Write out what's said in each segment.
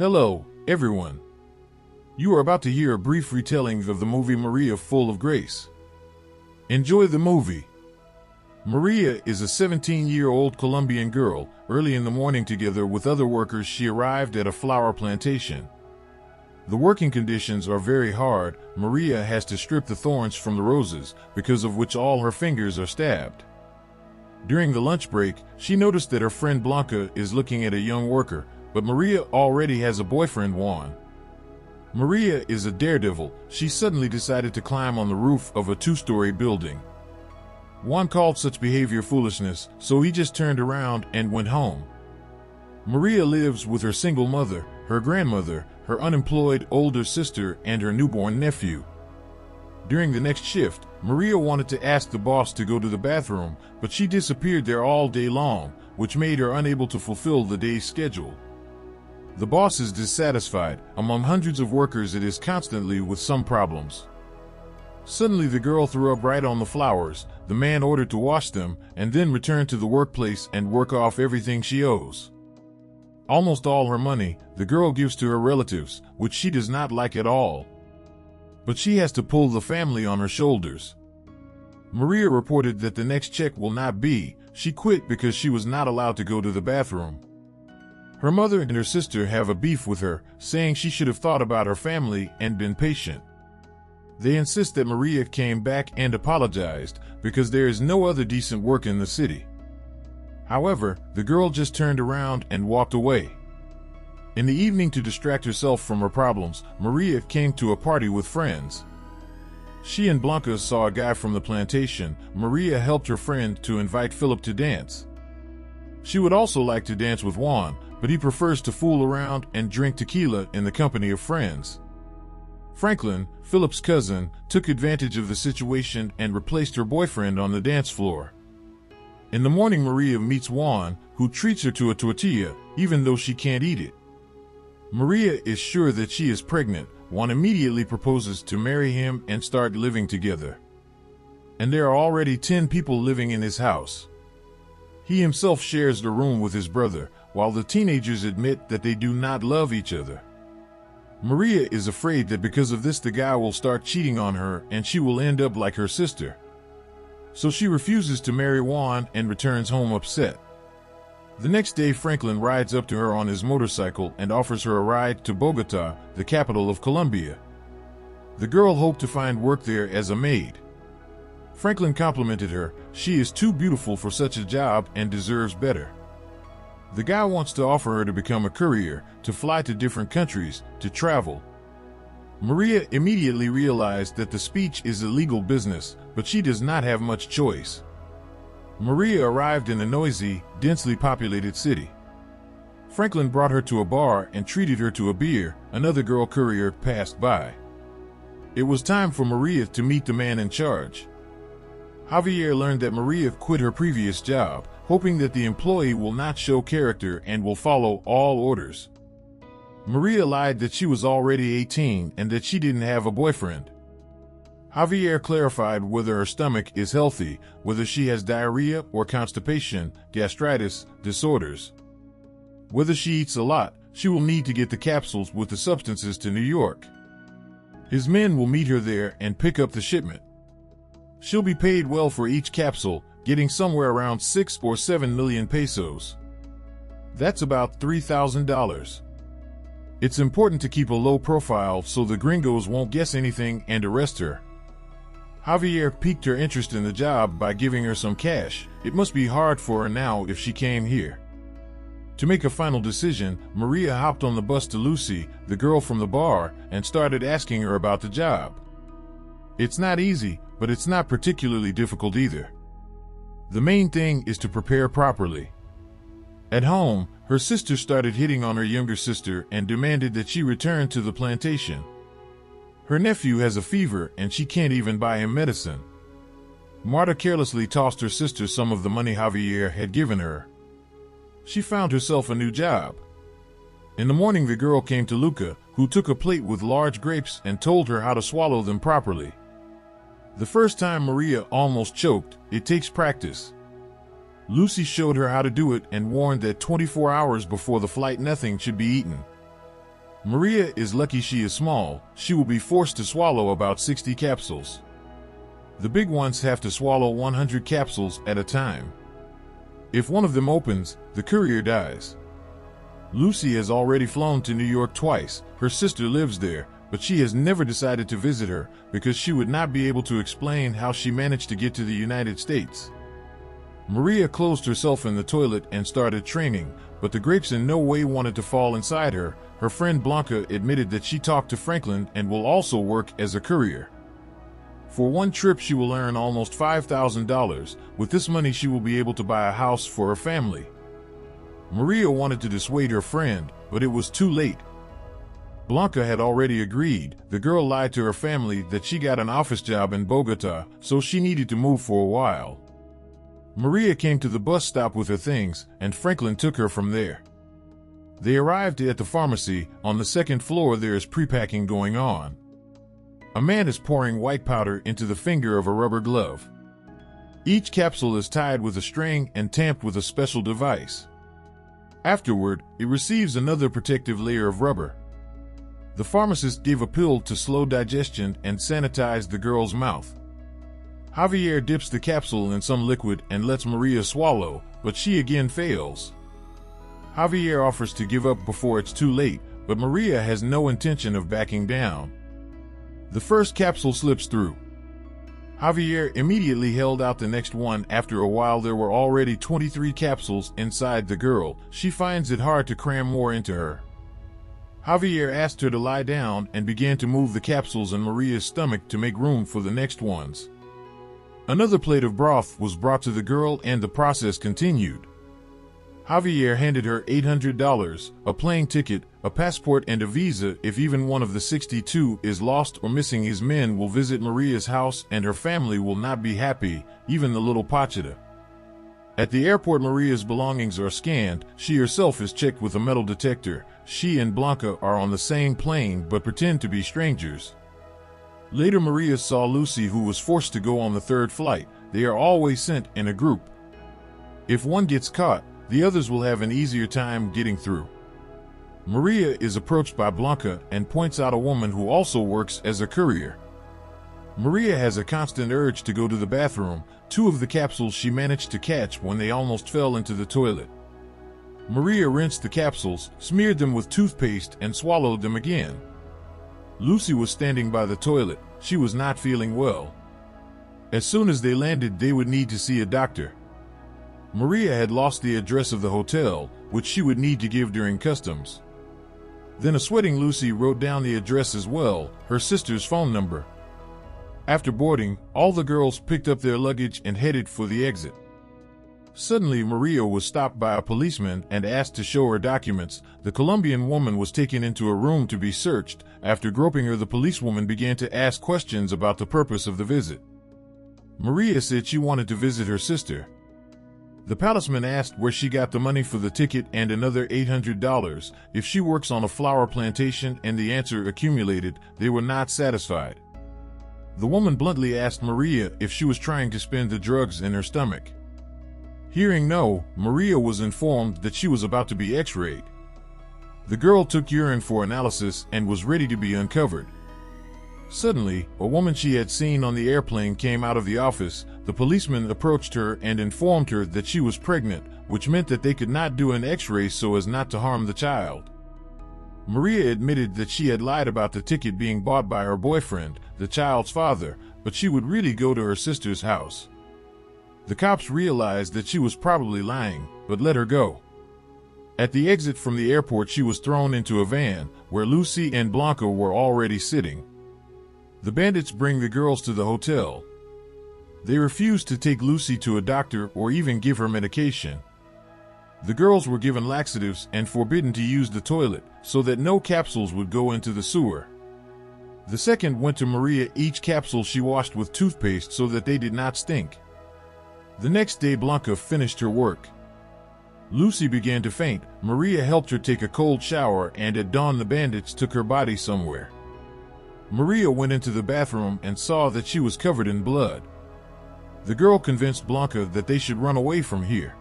Hello, everyone. You are about to hear a brief retelling of the movie Maria Full of Grace. Enjoy the movie. Maria is a 17-year-old Colombian girl. Early in the morning, together with other workers, she arrived at a flower plantation. The working conditions are very hard. Maria has to strip the thorns from the roses, because of which all her fingers are stabbed. During the lunch break, she noticed that her friend Blanca is looking at a young worker, but Maria already has a boyfriend, Juan. Maria is a daredevil. She suddenly decided to climb on the roof of a 2-story building. Juan called such behavior foolishness, so he just turned around and went home. Maria lives with her single mother, her grandmother, her unemployed older sister, and her newborn nephew. During the next shift, Maria wanted to ask the boss to go to the bathroom, but she disappeared there all day long, which made her unable to fulfill the day's schedule. The boss is dissatisfied. Among hundreds of workers, it is constantly with some problems. Suddenly the girl threw up right on the flowers. The man ordered to wash them and then return to the workplace and work off everything she owes. Almost all her money, the girl gives to her relatives, which she does not like at all. But she has to pull the family on her shoulders. Maria reported that the next check will not be. She quit because she was not allowed to go to the bathroom. Her mother and her sister have a beef with her, saying she should have thought about her family and been patient. They insist that Maria came back and apologized because there is no other decent work in the city. However, the girl just turned around and walked away. In the evening, to distract herself from her problems, Maria came to a party with friends. She and Blanca saw a guy from the plantation. Maria helped her friend to invite Philip to dance. She would also like to dance with Juan, but he prefers to fool around and drink tequila in the company of friends. Franklin, Philip's cousin, took advantage of the situation and replaced her boyfriend on the dance floor. In the morning, Maria meets Juan, who treats her to a tortilla, even though she can't eat it. Maria is sure that she is pregnant. Juan immediately proposes to marry him and start living together. And there are already 10 people living in his house. He himself shares the room with his brother, while the teenagers admit that they do not love each other. Maria is afraid that because of this the guy will start cheating on her and she will end up like her sister. So she refuses to marry Juan and returns home upset. The next day, Franklin rides up to her on his motorcycle and offers her a ride to Bogota, the capital of Colombia. The girl hoped to find work there as a maid. Franklin complimented her. She is too beautiful for such a job and deserves better. The guy wants to offer her to become a courier, to fly to different countries, to travel. Maria immediately realized that the speech is illegal business, but she does not have much choice. Maria arrived in a noisy, densely populated city. Franklin brought her to a bar and treated her to a beer. Another girl courier passed by. It was time for Maria to meet the man in charge. Javier learned that Maria quit her previous job, hoping that the employee will not show character and will follow all orders. Maria lied that she was already 18 and that she didn't have a boyfriend. Javier clarified whether her stomach is healthy, whether she has diarrhea or constipation, gastritis, disorders. Whether she eats a lot, she will need to get the capsules with the substances to New York. His men will meet her there and pick up the shipment. She'll be paid well for each capsule, getting somewhere around 6 or 7 million pesos. That's about $3,000. It's important to keep a low profile so the gringos won't guess anything and arrest her. Javier piqued her interest in the job by giving her some cash. It must be hard for her now if she came here. To make a final decision, Maria hopped on the bus to Lucy, the girl from the bar, and started asking her about the job. It's not easy, but it's not particularly difficult either. The main thing is to prepare properly. At home, her sister started hitting on her younger sister and demanded that she return to the plantation. Her nephew has a fever and she can't even buy him medicine. Marta carelessly tossed her sister some of the money Javier had given her. She found herself a new job. In the morning, the girl came to Luca, who took a plate with large grapes and told her how to swallow them properly. The first time Maria almost choked. It takes practice. Lucy showed her how to do it and warned that 24 hours before the flight nothing should be eaten. Maria is lucky she is small. She will be forced to swallow about 60 capsules. The big ones have to swallow 100 capsules at a time. If one of them opens, the courier dies. Lucy has already flown to New York twice. Her sister lives there, but she has never decided to visit her because she would not be able to explain how she managed to get to the United States. Maria closed herself in the toilet and started training, but the grapes in no way wanted to fall inside her. Her friend Blanca admitted that she talked to Franklin and will also work as a courier. For one trip she will earn almost $5,000. With this money she will be able to buy a house for her family. Maria wanted to dissuade her friend, but it was too late. Blanca had already agreed. The girl lied to her family that she got an office job in Bogota, so she needed to move for a while. Maria came to the bus stop with her things, and Franklin took her from there. They arrived at the pharmacy. On the second floor there is prepacking going on. A man is pouring white powder into the finger of a rubber glove. Each capsule is tied with a string and tamped with a special device. Afterward, it receives another protective layer of rubber. The pharmacist gave a pill to slow digestion and sanitize the girl's mouth. Javier dips the capsule in some liquid and lets Maria swallow, but she again fails. Javier offers to give up before it's too late, but Maria has no intention of backing down. The first capsule slips through. Javier immediately held out the next one. After a while there were already 23 capsules inside the girl. She finds it hard to cram more into her. Javier asked her to lie down and began to move the capsules in Maria's stomach to make room for the next ones. Another plate of broth was brought to the girl and the process continued. Javier handed her $800, a plane ticket, a passport and a visa. If even one of the 62 is lost or missing, his men will visit Maria's house and her family will not be happy, even the little Pachita. At the airport Maria's belongings are scanned. She herself is checked with a metal detector. She and Blanca are on the same plane but pretend to be strangers. Later Maria saw Lucy, who was forced to go on the third flight. They are always sent in a group. If one gets caught, the others will have an easier time getting through. Maria is approached by Blanca and points out a woman who also works as a courier. Maria has a constant urge to go to the bathroom. 2 of the capsules she managed to catch when they almost fell into the toilet. Maria rinsed the capsules, smeared them with toothpaste, and swallowed them again. Lucy was standing by the toilet. She was not feeling well. As soon as they landed, they would need to see a doctor. Maria had lost the address of the hotel, which she would need to give during customs. Then a sweating Lucy wrote down the address as well, her sister's phone number. After boarding, all the girls picked up their luggage and headed for the exit. Suddenly Maria was stopped by a policeman and asked to show her documents. The Colombian woman was taken into a room to be searched. After groping her, the policewoman began to ask questions about the purpose of the visit. Maria said she wanted to visit her sister. The policeman asked where she got the money for the ticket and another $800 if she works on a flower plantation, and the answer accumulated. They were not satisfied. The woman bluntly asked Maria if she was trying to spend the drugs in her stomach. Hearing no, Maria was informed that she was about to be x-rayed. The girl took urine for analysis and was ready to be uncovered. Suddenly, a woman she had seen on the airplane came out of the office. The policeman approached her and informed her that she was pregnant, which meant that they could not do an x-ray so as not to harm the child. Maria admitted that she had lied about the ticket being bought by her boyfriend, the child's father, but she would really go to her sister's house. The cops realized that she was probably lying, but let her go. At the exit from the airport, she was thrown into a van, where Lucy and Blanca were already sitting. The bandits bring the girls to the hotel. They refused to take Lucy to a doctor or even give her medication. The girls were given laxatives and forbidden to use the toilet, so that no capsules would go into the sewer. The second went to Maria. Each capsule she washed with toothpaste so that they did not stink. The next day Blanca finished her work. Lucy began to faint. Maria helped her take a cold shower, and at dawn the bandits took her body somewhere. Maria went into the bathroom and saw that she was covered in blood. The girl convinced Blanca that they should run away from here.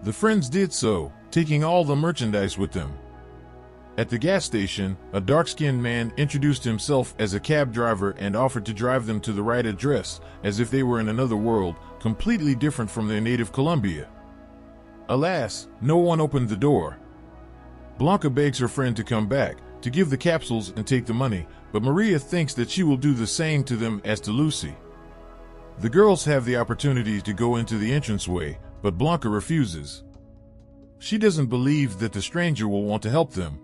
The friends did so, taking all the merchandise with them. At the gas station, a dark-skinned man introduced himself as a cab driver and offered to drive them to the right address, as if they were in another world, completely different from their native Colombia. Alas, no one opened the door. Blanca begs her friend to come back, to give the capsules and take the money, but Maria thinks that she will do the same to them as to Lucy. The girls have the opportunity to go into the entranceway, but Blanca refuses. She doesn't believe that the stranger will want to help them.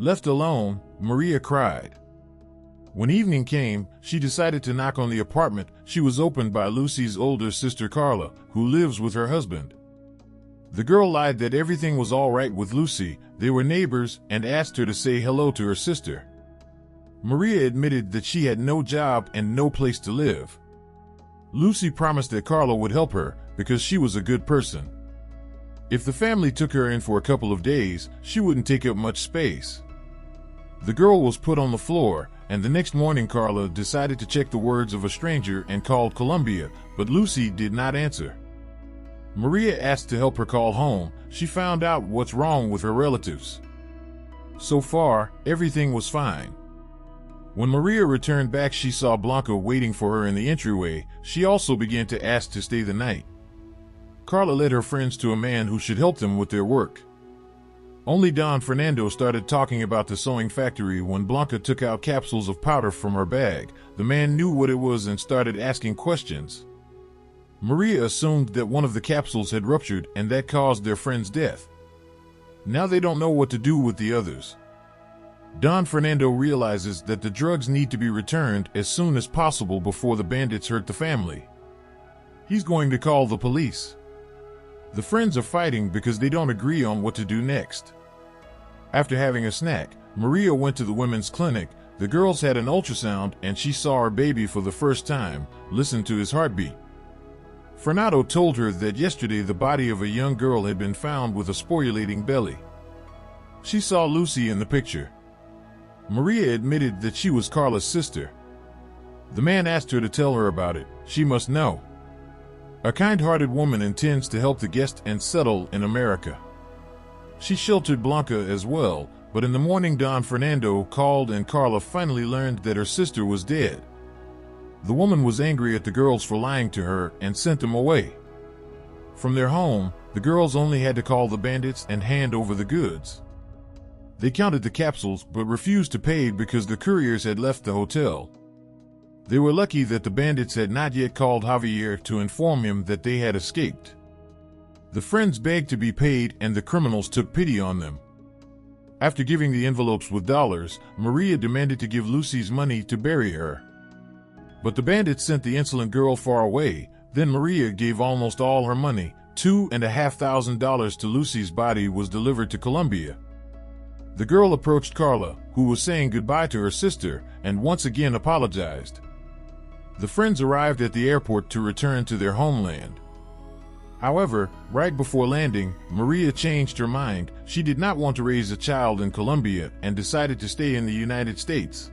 Left alone, Maria cried. When evening came, she decided to knock on the apartment. She was opened by Lucy's older sister Carla, who lives with her husband. The girl lied that everything was all right with Lucy, they were neighbors, and asked her to say hello to her sister. Maria admitted that she had no job and no place to live. Lucy promised that Carla would help her, because she was a good person. If the family took her in for a couple of days, she wouldn't take up much space. The girl was put on the floor, and the next morning Carla decided to check the words of a stranger and called Colombia, but Lucy did not answer. Maria asked to help her call home. She found out what's wrong with her relatives. So far, everything was fine. When Maria returned back, she saw Blanca waiting for her in the entryway. She also began to ask to stay the night. Carla led her friends to a man who should help them with their work. Only Don Fernando started talking about the sewing factory when Blanca took out capsules of powder from her bag. The man knew what it was and started asking questions. Maria assumed that one of the capsules had ruptured and that caused their friend's death. Now they don't know what to do with the others. Don Fernando realizes that the drugs need to be returned as soon as possible before the bandits hurt the family. He's going to call the police. The friends are fighting because they don't agree on what to do next. After having a snack, Maria went to the women's clinic. The girls had an ultrasound and she saw her baby for the first time, listened to his heartbeat. Fernando told her that yesterday the body of a young girl had been found with a sporulating belly. She saw Lucy in the picture. Maria admitted that she was Carla's sister. The man asked her to tell her about it. She must know. A kind-hearted woman intends to help the guest and settle in America. She sheltered Blanca as well, but in the morning Don Fernando called and Carla finally learned that her sister was dead. The woman was angry at the girls for lying to her and sent them away. From their home, the girls only had to call the bandits and hand over the goods. They counted the capsules but refused to pay because the couriers had left the hotel. They were lucky that the bandits had not yet called Javier to inform him that they had escaped. The friends begged to be paid and the criminals took pity on them. After giving the envelopes with dollars, Maria demanded to give Lucy's money to bury her. But the bandits sent the insolent girl far away. Then Maria gave almost all her money. $2,500 to Lucy's body was delivered to Colombia. The girl approached Carla, who was saying goodbye to her sister, and once again apologized. The friends arrived at the airport to return to their homeland. However, right before landing, Maria changed her mind. She did not want to raise a child in Colombia and decided to stay in the United States.